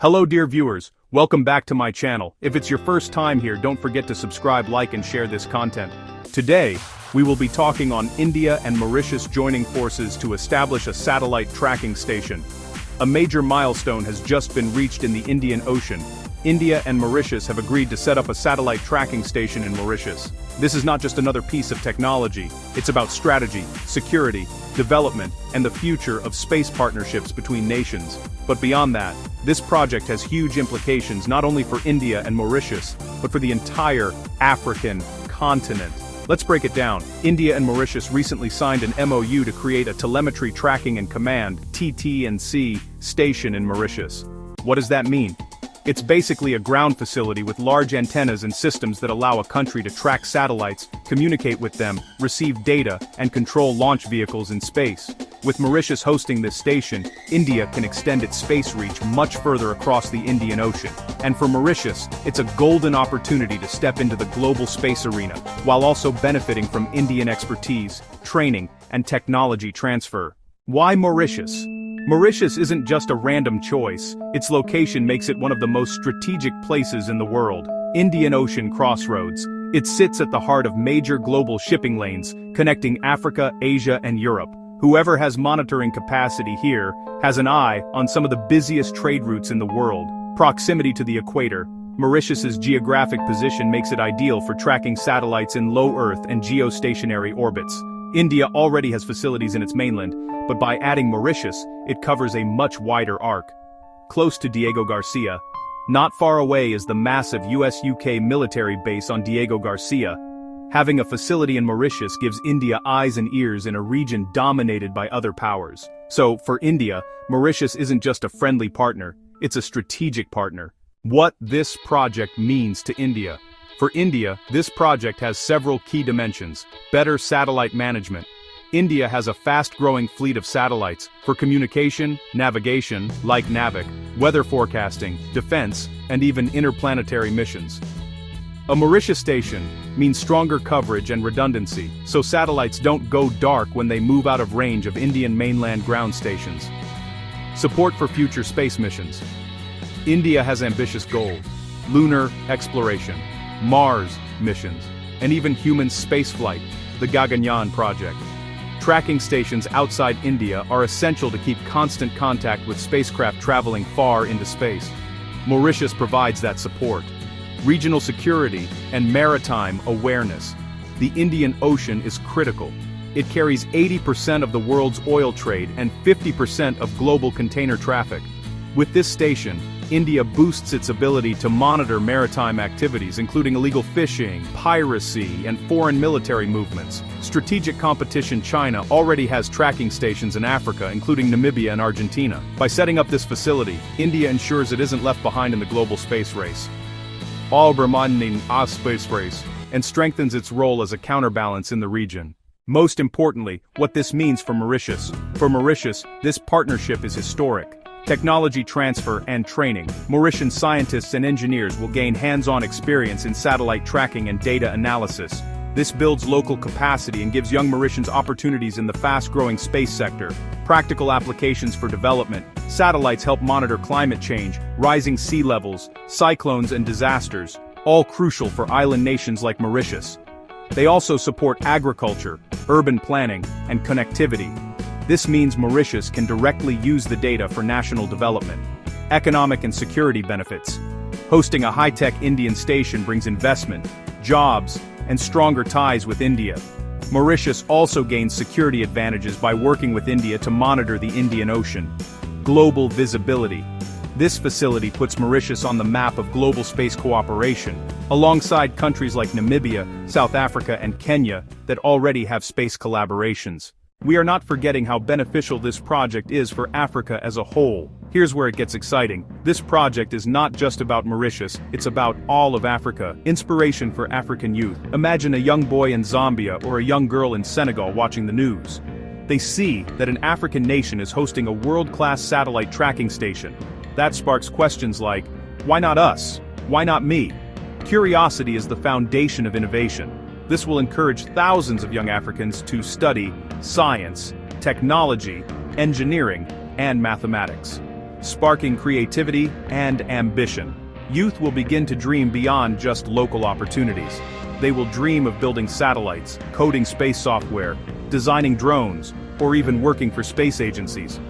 Hello dear viewers, welcome back to my channel. If it's your first time here, don't forget to subscribe, like and share this content. Today, we will be talking on India and Mauritius joining forces to establish a satellite tracking station. A major milestone has just been reached in the Indian Ocean. India and Mauritius have agreed to set up a satellite tracking station in Mauritius. This is not just another piece of technology, it's about strategy, security, development, and the future of space partnerships between nations. But beyond that, this project has huge implications not only for India and Mauritius, but for the entire African continent. Let's break it down. India and Mauritius recently signed an MOU to create a telemetry tracking and command (TT&C) station in Mauritius. What does that mean? It's basically a ground facility with large antennas and systems that allow a country to track satellites, communicate with them, receive data, and control launch vehicles in space. With Mauritius hosting this station, India can extend its space reach much further across the Indian Ocean. And for Mauritius, it's a golden opportunity to step into the global space arena, while also benefiting from Indian expertise, training, and technology transfer. Why Mauritius? Mauritius isn't just a random choice, its location makes it one of the most strategic places in the world. Indian Ocean crossroads. It sits at the heart of major global shipping lanes, connecting Africa, Asia, and Europe. Whoever has monitoring capacity here has an eye on some of the busiest trade routes in the world. Proximity to the equator. Mauritius's geographic position makes it ideal for tracking satellites in low Earth and geostationary orbits. India already has facilities in its mainland, but by adding Mauritius, it covers a much wider arc. Close to Diego Garcia. Not far away is the massive US-UK military base on Diego Garcia. Having a facility in Mauritius gives India eyes and ears in a region dominated by other powers. So, for India, Mauritius isn't just a friendly partner, it's a strategic partner. What this project means to India. For India, this project has several key dimensions. Better satellite management. India has a fast-growing fleet of satellites for communication, navigation, like NAVIC, weather forecasting, defense, and even interplanetary missions. A Mauritius station means stronger coverage and redundancy, so satellites don't go dark when they move out of range of Indian mainland ground stations. Support for future space missions. India has ambitious goals: lunar exploration, Mars missions, and even human spaceflight, the Gaganyaan project. Tracking stations outside India are essential to keep constant contact with spacecraft traveling far into space. Mauritius provides that support. Regional security and maritime awareness. The Indian Ocean is critical. It carries 80% of the world's oil trade and 50% of global container traffic. With this station, India boosts its ability to monitor maritime activities including illegal fishing, piracy, and foreign military movements. Strategic competition. China already has tracking stations in Africa, including Namibia and Argentina. By setting up this facility, India ensures it isn't left behind in the global space race. Space race, and strengthens its role as a counterbalance in the region. Most importantly, what this means for Mauritius. For Mauritius, this partnership is historic. Technology transfer and training. Mauritian scientists and engineers will gain hands-on experience in satellite tracking and data analysis. This builds local capacity and gives young Mauritians opportunities in the fast-growing space sector. Practical applications for development. Satellites help monitor climate change, rising sea levels, cyclones and disasters, all crucial for island nations like Mauritius. They also support agriculture, urban planning, and connectivity. This means Mauritius can directly use the data for national development. Economic and security benefits. Hosting a high-tech Indian station brings investment, jobs, and stronger ties with India. Mauritius also gains security advantages by working with India to monitor the Indian Ocean. Global visibility. This facility puts Mauritius on the map of global space cooperation, alongside countries like Namibia, South Africa, and Kenya that already have space collaborations. We are not forgetting how beneficial this project is for Africa as a whole. Here's where it gets exciting. This project is not just about Mauritius, it's about all of Africa. Inspiration for African youth. Imagine a young boy in Zambia or a young girl in Senegal watching the news. They see that an African nation is hosting a world-class satellite tracking station. That sparks questions like, why not us? Why not me? Curiosity is the foundation of innovation. This will encourage thousands of young Africans to study science, technology, engineering, and mathematics. sparking creativity and ambition. Youth will begin to dream beyond just local opportunities. They will dream of building satellites, coding space software, designing drones, or even working for space agencies.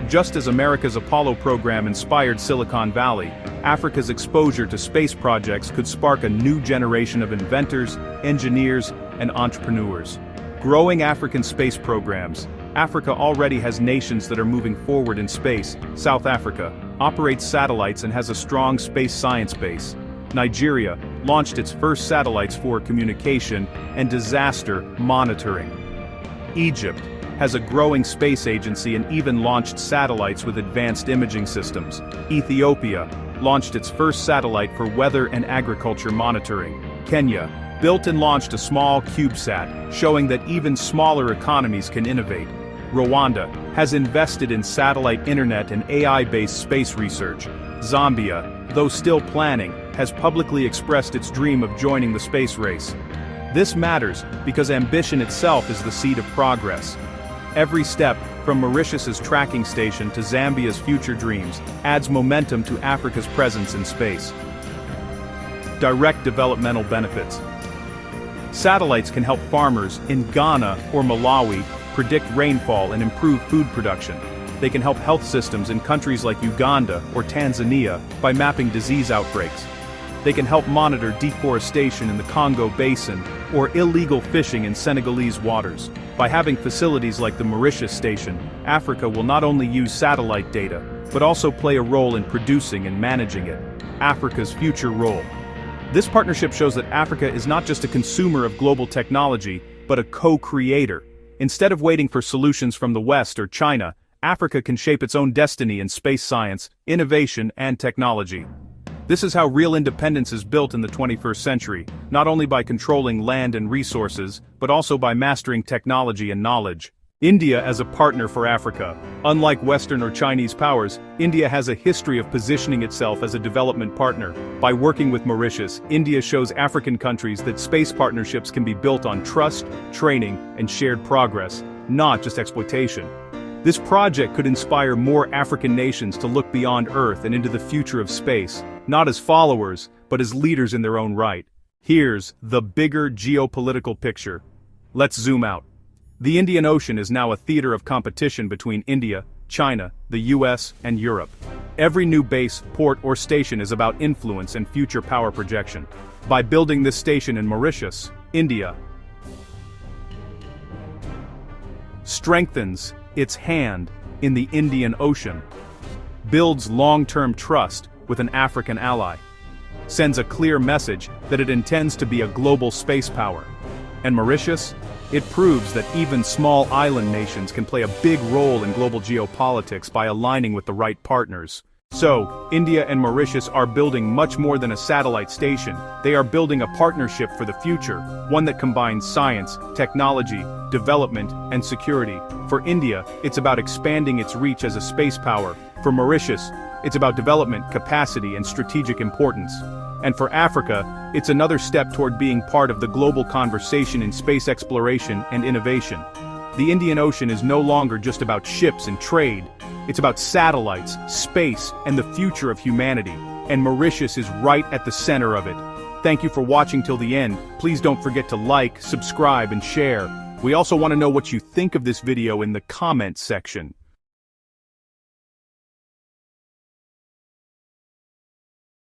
Just as America's Apollo program inspired Silicon Valley, Africa's exposure to space projects could spark a new generation of inventors, engineers, and entrepreneurs. Growing African space programs. Africa already has nations that are moving forward in space. South Africa operates satellites and has a strong space science base. Nigeria launched its first satellites for communication and disaster monitoring. Egypt has a growing space agency and even launched satellites with advanced imaging systems. Ethiopia launched its first satellite for weather and agriculture monitoring. Kenya built and launched a small CubeSat, showing that even smaller economies can innovate. Rwanda has invested in satellite internet and AI-based space research. Zambia, though still planning, has publicly expressed its dream of joining the space race. This matters because ambition itself is the seed of progress. Every step, from Mauritius's tracking station to Zambia's future dreams, adds momentum to Africa's presence in space. Direct developmental benefits. Satellites can help farmers in Ghana or Malawi predict rainfall and improve food production. They can help health systems in countries like Uganda or Tanzania by mapping disease outbreaks. They can help monitor deforestation in the Congo Basin or illegal fishing in Senegalese waters. By having facilities like the Mauritius station, Africa will not only use satellite data, but also play a role in producing and managing it. Africa's future role. This partnership shows that Africa is not just a consumer of global technology, but a co-creator. Instead of waiting for solutions from the West or China, Africa can shape its own destiny in space science, innovation, and technology. This is how real independence is built in the 21st century, not only by controlling land and resources, but also by mastering technology and knowledge. India as a partner for Africa. Unlike Western or Chinese powers, India has a history of positioning itself as a development partner. By working with Mauritius, India shows African countries that space partnerships can be built on trust, training, and shared progress, not just exploitation. This project could inspire more African nations to look beyond Earth and into the future of space, not as followers, but as leaders in their own right. Here's the bigger geopolitical picture. Let's zoom out. The Indian Ocean is now a theater of competition between India, China, the US, and Europe. Every new base, port, or station is about influence and future power projection. By building this station in Mauritius, India strengthens its hand in the Indian Ocean, builds long-term trust with an African ally, sends a clear message that it intends to be a global space power. And Mauritius? It proves that even small island nations can play a big role in global geopolitics by aligning with the right partners. So, India and Mauritius are building much more than a satellite station. They are building a partnership for the future, one that combines science, technology, development, and security. For India, it's about expanding its reach as a space power. For Mauritius, it's about development, capacity, and strategic importance. And for Africa, it's another step toward being part of the global conversation in space exploration and innovation. The Indian Ocean is no longer just about ships and trade. It's about satellites, space, and the future of humanity. And Mauritius is right at the center of it. Thank you for watching till the end. Please don't forget to like, subscribe, and share. We also want to know what you think of this video in the comments section.